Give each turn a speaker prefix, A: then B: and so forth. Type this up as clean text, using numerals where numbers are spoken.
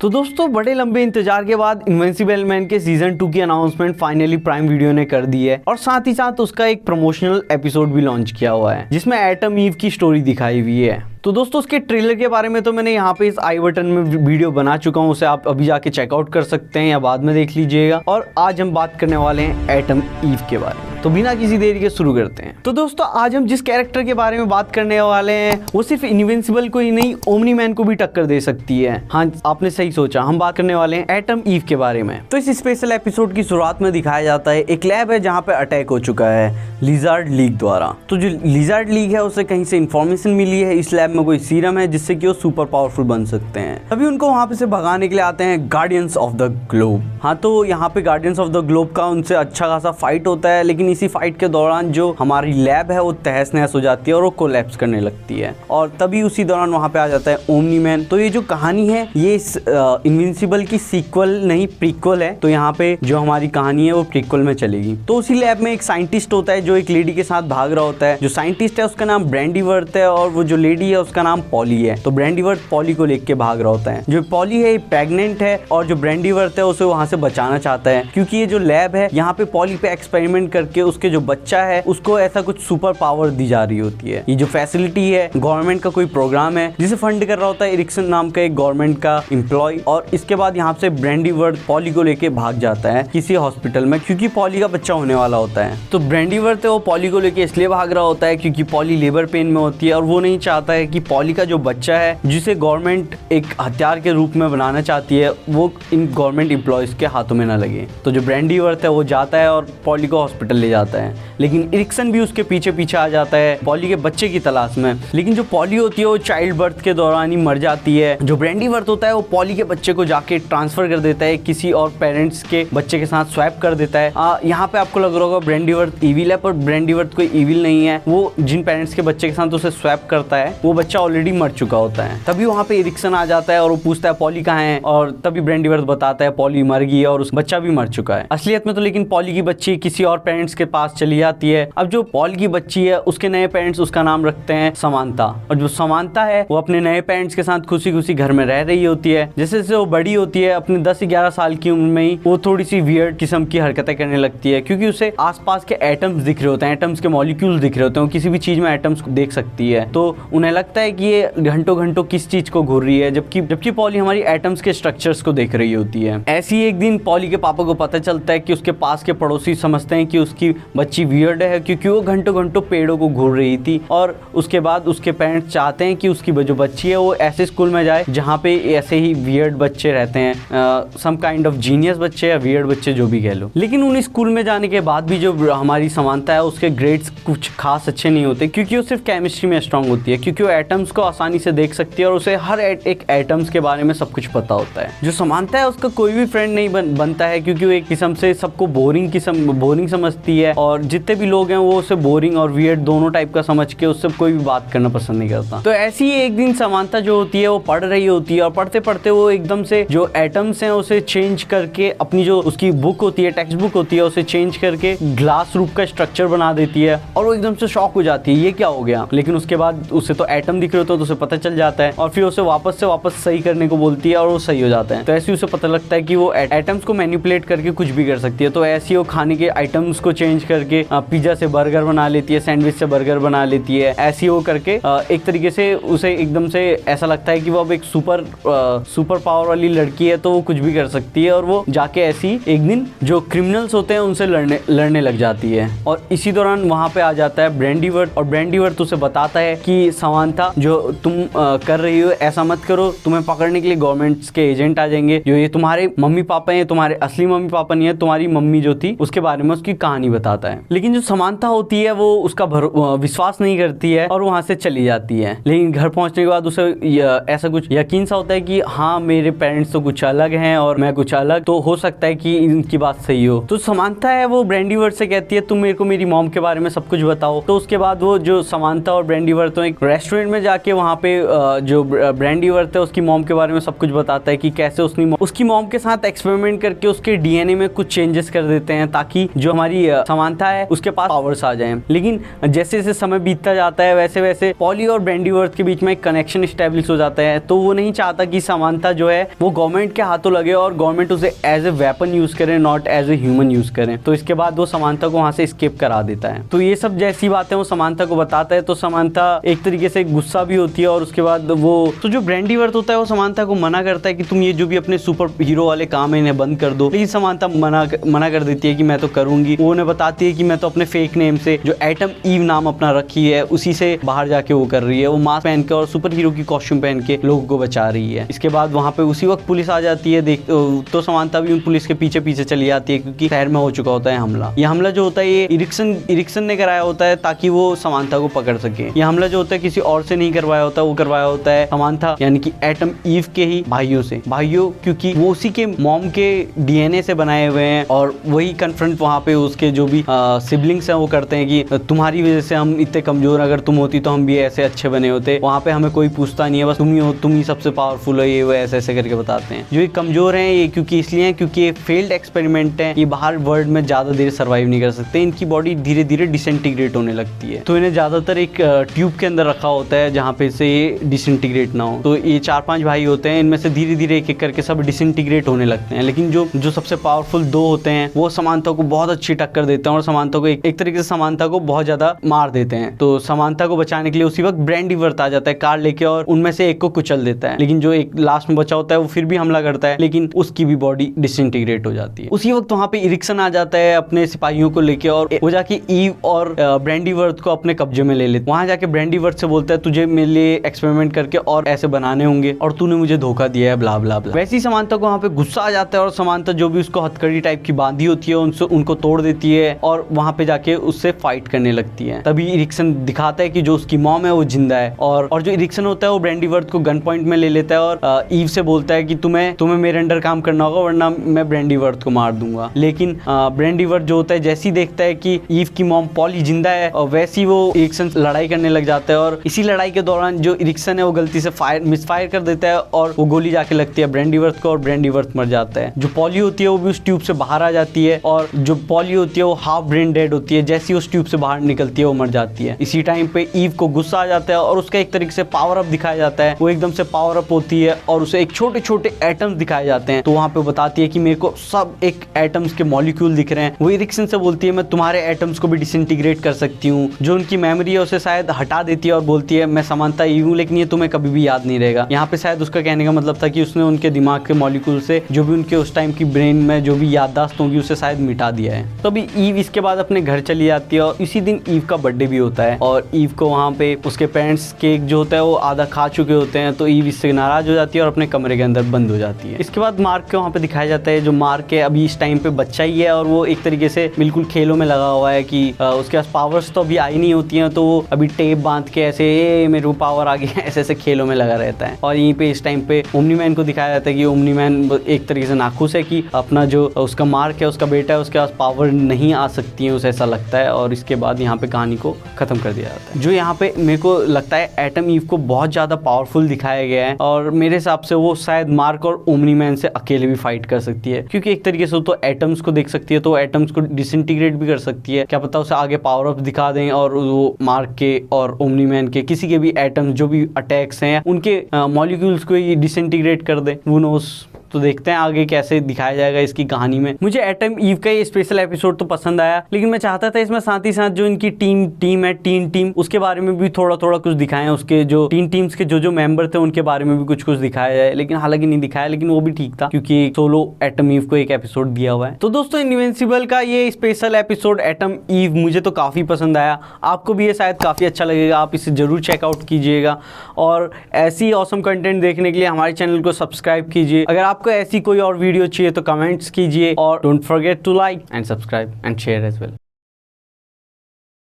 A: तो दोस्तों बड़े लंबे इंतजार के बाद इनविंसिबल मैन के सीजन 2 की अनाउंसमेंट फाइनली प्राइम वीडियो ने कर दी है और साथ ही साथ उसका एक प्रमोशनल एपिसोड भी लॉन्च किया हुआ है जिसमें एटम ईव की स्टोरी दिखाई हुई है। तो दोस्तों उसके ट्रेलर के बारे में तो मैंने यहाँ पे इस आई बटन में वीडियो बना चुका हूँ, उसे आप अभी जाके चेकआउट कर सकते हैं या बाद में देख लीजिएगा। और आज हम बात करने वाले हैं एटम ईव के बारे में, तो बिना किसी देरी के शुरू करते हैं। तो दोस्तों आज हम जिस कैरेक्टर के बारे में बात करने वाले हैं वो सिर्फ इनविंसिबल को ही नहीं, ओमनी मैन को भी टक्कर दे सकती है। हाँ, आपने सही सोचा, हम बात करने वाले हैं एटम ईव के बारे में। तो इस स्पेशल एपिसोड की शुरुआत में दिखाया जाता है एक लैब है जहाँ पे अटैक हो चुका है लिजार्ड लीग द्वारा। तो जो लिजार्ड लीग है उसे कहीं से इन्फॉर्मेशन मिली है इस लैब में कोई सीरम है जिससे कि वो सुपर पावरफुल बन सकते हैं। तभी उनको वहाँ पे से भगाने के लिए आते हैं गार्डियंस ऑफ द ग्लोब। हाँ, तो यहाँ पे गार्डियंस ऑफ द ग्लोब का उनसे अच्छा खासा फाइट होता है, लेकिन इसी फाइट के दौरान जो हमारी लैब है वो तहस नहस हो जाती है और वो कोलैप्स करने लगती है। और तभी उसी दौरान वहाँ पे आ जाता है ओमनी मैन। तो ये जो कहानी है ये इनविंसिबल की सीक्वल नहीं प्रीक्वल है, तो यहाँ पे जो हमारी कहानी है वो प्रीक्वल में चलेगी। तो उसी लैब में एक साइंटिस्ट होता है जो एक लेडी के साथ भाग रहा होता है। जो साइंटिस्ट है उसका नाम ब्रैंडीवर्थ है और वो जो लेडी है उसका नाम पॉली है। तो ब्रैंडीवर्थ पॉली को लेके भाग रहा होता है। जो पॉली है प्रेग्नेंट है और जो ब्रैंडीवर्थ है उसे वहां से बचाना चाहता है, क्योंकि ये जो लैब है यहाँ पे पॉली पे एक्सपेरिमेंट करके उसके जो बच्चा है उसको ऐसा कुछ सुपर पावर दी जा रही होती है। ये जो फैसिलिटी है गवर्नमेंट का कोई प्रोग्राम है जिसे फंड कर रहा होता है एरिक्सन नाम का एक गवर्नमेंट का एम्प्लॉय। और इसके बाद यहाँ से ब्रैंडीवर्थ पॉली को लेके भाग जाता है किसी हॉस्पिटल में, क्योंकि पॉली का बच्चा होने वाला होता है। तो ब्रैंडीवर्थ है वो पॉली को लेके इसलिए भाग रहा होता है क्योंकि पॉली लेबर पेन में होती है और वो नहीं चाहता है कि पॉली का जो बच्चा है जिसे गवर्नमेंट एक हथियार के रूप में बनाना चाहती है वो इन गवर्नमेंट एम्प्लॉयज के हाथों में ना लगे। तो जो ब्रैंडीवर्थ है वो जाता है और पॉली को हॉस्पिटल ले जाता है, लेकिन एरिक्सन भी उसके पीछे पीछे आ जाता है पॉली के बच्चे की तलाश में। लेकिन जो पॉली होती है वो चाइल्ड बर्थ के दौरान ही मर जाती है। जो ब्रैंडीवर्थ होता है वो पॉली के बच्चे को जाके ट्रांसफर कर देता है, किसी और पेरेंट्स के बच्चे के साथ स्वैप कर देता है। यहाँ पे आपको लग रहा होगा ब्रैंडीवर्थ इविल है, पर ब्रैंडीवर्थ कोई इविल नहीं है। वो जिन पेरेंट्स के बच्चे के साथ उसे स्वैप करता है वो बच्चा ऑलरेडी मर चुका होता है। तभी वहाँ पे एरिक्सन आ जाता है और वो पूछता है पॉली कहाँ है, और तभी ब्रैंडीवर्थ बताता है पॉली मर गई है और उस बच्चा भी मर चुका है असलियत में। तो लेकिन पॉली की बच्ची किसी और पेरेंट्स के पास चली जाती है। अब जो पॉल की बच्ची है उसके नए पेरेंट्स उसका नाम रखते हैं समांता, और जो समांता है वो अपने नए पेरेंट्स के साथ खुशी खुशी घर में रह रही होती है। जैसे जैसे वो बड़ी होती है अपने 10-11 साल की उम्र में ही वो थोड़ी सी वियर्ड किस्म की हरकतें करने लगती है, क्योंकि उसे आसपास के एटम्स दिख रहे होते हैं, एटम्स के मॉलिक्यूल्स दिख रहे होते हैं, वो किसी भी चीज में एटम्स को देख सकती है। तो उन्हें लगता है कि ये घंटों घंटों किस चीज को घूर रही है, जबकि पॉली हमारी एटम्स के स्ट्रक्चर्स को देख रही होती है। ऐसे ही एक दिन पॉली के पापा को पता चलता है कि उसके पास के पड़ोसी समझते हैं कि उसकी बच्ची वियर्ड है क्योंकि वो घंटों घंटों पेड़ों को घूर रही थी। और उसके बाद उसके पेरेंट्स चाहते हैं कि उसकी जो बच्ची है वो ऐसे स्कूल में जाए जहाँ पे ऐसे ही वियर्ड बच्चे रहते हैं, सम काइंड ऑफ जीनियस बच्चे या वियर्ड बच्चे जो भी कह लो। लेकिन उन स्कूल में जाने के बाद भी जो हमारी समानता है उसके ग्रेड्स कुछ खास अच्छे नहीं होते, क्योंकि वो सिर्फ केमिस्ट्री में स्ट्रांग होती है, क्योंकि वो एटम्स को आसानी से देख सकती है और उसे हर एक एटम्स के बारे में सब कुछ पता होता है। जो समानता है उसका कोई भी फ्रेंड नहीं बनता है, क्योंकि वो एक किस्म से सबको बोरिंग समझती है और जितने भी लोग हैं वो उसे बोरिंग और वियर्ड दोनों टाइप का समझ के उससे कोई भी बात करना पसंद नहीं करता। तो ऐसी ही एक दिन समानता जो होती है वो पढ़ रही होती है और पढ़ते पढ़ते वो एकदम से जो एटम्स हैं उसे चेंज करके अपनी जो उसकी बुक होती है, टेक्स्ट बुक होती है, उसे चेंज करके ग्लास रूप का स्ट्रक्चर बना देती है और वो एकदम से शॉक हो जाती है ये क्या हो गया। लेकिन उसके बाद उसे तो एटम दिख रहे होते हैं तो उसे पता चल जाता है और फिर उसे वापस सही करने को बोलती है और वो सही हो जाता है। तो ऐसे उसे पता लगता है कि वो एटम्स को मैनिपुलेट करके कुछ भी कर सकती है। तो ऐसे वो खाने के आइटम्स को चेंज करके पिज्जा से बर्गर बना लेती है, सैंडविच से बर्गर बना लेती है। ऐसी वो करके एक तरीके से उसे एकदम से ऐसा लगता है कि वो अब एक सुपर पावर वाली लड़की है, तो वो कुछ भी कर सकती है और वो जाके ऐसी एक दिन जो क्रिमिनल्स होते हैं उनसे लड़ने लग जाती है। और इसी दौरान वहाँ पे आ जाता है ब्रैंडीवर्थ और ब्रैंडीवर्थ उसे बताता है कि समांता जो तुम कर रही हो ऐसा मत करो, तुम्हें पकड़ने के लिए गवर्नमेंट के एजेंट आ जाएंगे, जो ये तुम्हारे मम्मी पापा हैं, तुम्हारे असली मम्मी पापा नहीं है, तुम्हारी मम्मी जो थी उसके बारे में उसकी कहानी बताता है। लेकिन जो समांता होती है वो उसका विश्वास नहीं करती है और वहाँ से चली जाती है। लेकिन घर पहुँचने के बाद उसे ऐसा कुछ यकीन सा होता है कि हाँ मेरे पेरेंट्स तो कुछ अलग हैं और मैं कुछ अलग, तो हो सकता है कि इनकी बात सही हो। तो समांता है वो ब्रैंडीवर्थ से कहती है तुम मेरे को मेरी मॉम के बारे में सब कुछ बताओ। तो उसके बाद वो जो समांता और ब्रैंडीवर्थ एक रेस्टोरेंट में जाके वहाँ पे जो ब्रैंडीवर्थ है उसकी मॉम के बारे में सब कुछ बताता है कि कैसे उसकी मॉम के साथ एक्सपेरिमेंट करके उसके डीएनए में कुछ चेंजेस कर देते हैं ताकि जो हमारी समांथा है उसके पास पावर्स आ जाए। लेकिन जैसे जैसे समय बीतता जाता है वैसे वैसे पॉली और ब्रैंडीवर्थ के बीच में एक कनेक्शन स्टैब्लिश हो जाता है। तो वो नहीं चाहता कि समांथा जो है वो गवर्नमेंट के हाथों लगे और गवर्नमेंट उसे एज ए वेपन यूज करे, not as a human use करें। तो इसके बाद वो समांथा को वहां से स्केप करा देता है। तो ये सब जैसी बातें वो समांथा को बताता है तो समांथा एक तरीके से गुस्सा भी होती है और उसके बाद वो तो जो ब्रैंडीवर्थ होता है वो समांथा को मना करता है कि तुम ये जो भी अपने सुपर हीरो वाले काम है इन्हें बंद कर दो। लेकिन समांथा मना कर देती है कि मैं तो करूंगी। वो उन्हें बताती है कि मैं तो अपने फेक नेम से जो एटम ईव नाम अपना रखी है उसी से बाहर जाके वो कर रही है। वो मास्क पहन के और सुपर हीरो की कॉस्ट्यूम पहन के लोगों को बचा रही है। इसके बाद वहां पे उसी वक्त पुलिस आ जाती है। तो समांथा भी उन पुलिस के पीछे पीछे चली जाती है क्योंकि शहर में हो चुका होता है हमला। ये हमला जो होता है ये इरिक्सन ने कराया होता है ताकि वो समांथा को पकड़ सके। ये हमला जो होता है किसी और से नहीं करवाया होता, वो करवाया होता है समांथा यानी कि एटम ईव के ही भाइयों से। भाइयों क्योंकि वो उसी के मॉम के डीएनए से बनाए हुए हैं और वही कन्फ्रंट वहाँ पे उसके जो भी सिबलिंग्स हैं वो करते हैं कि तुम्हारी वजह से हम इतने कमजोर, अगर तुम होती तो हम भी ऐसे अच्छे बने होते। वहाँ पे हमें कोई पूछता नहीं है, बस तुम ही हो, तुम ही सबसे पावरफुल हो, ये वो ऐसे ऐसे करके बताते हैं। जो ये कमजोर हैं ये क्योंकि इसलिए हैं क्योंकि ये फेल्ड एक्सपेरिमेंट है, ये बाहर वर्ल्ड में ज्यादा देर सर्वाइव नहीं कर सकते। इनकी बॉडी धीरे धीरे डिसइंटीग्रेट होने लगती है। तो इन्हें ज्यादातर एक ट्यूब के अंदर रखा होता है जहाँ पे से ये डिसइंटीग्रेट ना हो। तो ये 4-5 भाई होते हैं, इनमें से धीरे धीरे एक एक करके सब डिसइंटीग्रेट होने लगते हैं। लेकिन जो सबसे पावरफुल 2 होते हैं वो समांथा को बहुत अच्छी टक्कर देते हैं और समांथा को एक तरीके से समांथा को बहुत ज्यादा मार देते हैं। तो समांथा को बचाने के लिए उसी वक्त ब्रैंडीवर्थ आ जाता है कार लेके और उनमें से एक को कुचल देता है। लेकिन जो एक लास्ट में बचा होता है वो फिर भी हमला करता है लेकिन उसकी भी बॉडी डिसइंटीग्रेट हो जाती है। उसी वक्त वहां पे इरिक्सन आ जाता है अपने सिपाहियों को लेके और वो जाके ईव और ब्रैंडीवर्थ को अपने कब्जे में ले लेते। वहां जाके ब्रैंडीवर्थ से बोलता है तुझे मेरे लिए एक्सपेरिमेंट करके और ऐसे बनाने होंगे और तूने मुझे धोखा दिया है, ब्ला ब्ला ब्ला। वैसे ही समांथा को वहां पे गुस्सा आ जाता है और समांथा जो भी उसको हथकड़ी टाइप की बांधी होती है उनको तोड़ देती है और वहां पे जाके उससे फाइट करने लगती है। तभी इरिक्सन दिखाता है कि जो उसकी मॉम है वो जिंदा है और जो इरिक्सन होता है वो ब्रैंडीवर्थ को गन पॉइंट में ले लेता है और ईव से बोलता है कि तुम्हें मेरे अंडर काम करना होगा वरना मैं ब्रैंडीवर्थ को मार दूंगा। लेकिन ब्रैंडीवर्थ जो होता है जैसे ही देखता है कि ईव की मॉम पॉली जिंदा है और वैसे ही वो इरिक्सन लड़ाई करने लग जाता है और इसी लड़ाई के दौरान जो इरिक्सन है वो गलती से मिसफायर कर देता है और वो गोली जाके लगती है ब्रैंडीवर्थ को और ब्रैंडीवर्थ मर जाता है। जो पॉली होती है वो भी उस ट्यूब से बाहर आ जाती है और जो पॉली होती है वो हाफ ब्रेन डेड होती है। जैसे ही उस ट्यूब से बाहर निकलती है वो मर जाती है। इसी टाइम पे ईव को गुस्सा आ जाता है और उसका एक तरीके से पावर अप दिखाया जाता है। वो एकदम से पावर अप होती है और उसे एक छोटे छोटे एटम्स दिखाए जाते हैं। तो वहां पे बताती है कि मेरे को सब एक एटम्स के मॉलिक्यूल दिख रहे हैं। वो इरिक्सन से बोलती है मैं तुम्हारे एटम्स को भी डिसइंटीग्रेट कर सकती हूँ। जो उनकी मेमोरी है उसे शायद हटा देती है और बोलती है मैं समांथा ईव हूँ लेकिन ये तुम्हें कभी भी याद नहीं रहेगा। यहाँ पे शायद उसका कहने का मतलब था कि उसने उनके दिमाग के मॉलिक्यूल से जो भी उनके उस टाइम की ब्रेन में जो भी याददाश्त होगी उसे शायद मिटा दिया है। तो अभी ईव इसके बाद अपने घर चली जाती है और इसी दिन ईव का बर्थडे भी होता है और ईव को वहाँ पे उसके पेरेंट्स केक जो होता है वो आधा खा चुके होते हैं। तो ईव इससे नाराज हो जाती है और अपने कमरे के अंदर बंद हो जाती है। इसके बाद मार्क को वहाँ पे दिखाया जाता है। जो मार्क है अभी इस टाइम पे बच्चा ही है और वो एक तरीके से बिल्कुल खेलों में लगा हुआ है कि उसके पास पावर्स तो अभी आई नहीं होती हैं तो वो अभी टेप बांध के ऐसे मेरे को पावर आ गया ऐसे ऐसे खेलों में लगा रहता है। और यहीं पे इस टाइम पे ओमनी मैन को दिखाया जाता है कि ओमनी मैन एक तरीके से नाखुश है कि अपना जो उसका मार्क है उसका बेटा है उसके पास पावर नहीं आ सकती है, उसे ऐसा लगता है। और इसके बाद यहाँ पे कहानी को खत्म कर दिया जाता है। जो यहाँ पे मेरे को लगता है एटम ईव को बहुत ज्यादा पावरफुल दिखाया गया है और मेरे हिसाब से वो शायद मार्क और ओमनी मैन से अकेले भी फाइट कर सकती है क्योंकि एक तरीके से तो एटम्स को देख सकती है तो एटम्स को डिसइंटीग्रेट भी कर सकती है। क्या पता उसे आगे पावर अप दिखा दें और वो मार्क के और ओमनी मैन के किसी के भी एटम्स जो भी अटैक्स हैं उनके मॉलिक्यूल्स को ही डिसइंटीग्रेट कर दें। वो नोस तो देखते हैं आगे कैसे दिखाया जाएगा इसकी कहानी में। मुझे एटम ईव का ये स्पेशल एपिसोड तो पसंद आया लेकिन मैं चाहता था इसमें साथ ही साथ जो इनकी टीम है टीम उसके बारे में भी थोड़ा कुछ दिखाएं। उसके जो टीम्स के जो मेंबर थे उनके बारे में भी कुछ दिखाया जाए लेकिन हालांकि नहीं दिखाया लेकिन वो भी ठीक था क्योंकि सोलो एटम ईव को एक एपिसोड दिया हुआ है। तो दोस्तों इनविंसिबल का ये स्पेशल एपिसोड एटम ईव मुझे तो काफी पसंद आया। आपको भी ये शायद काफी अच्छा लगेगा। आप इसे जरूर चेकआउट कीजिएगा और ऐसी ऑसम कंटेंट देखने के लिए हमारे चैनल को सब्सक्राइब कीजिए। अगर आपको ऐसी कोई और वीडियो चाहिए तो कमेंट्स कीजिए और don't forget to like and subscribe and share as well.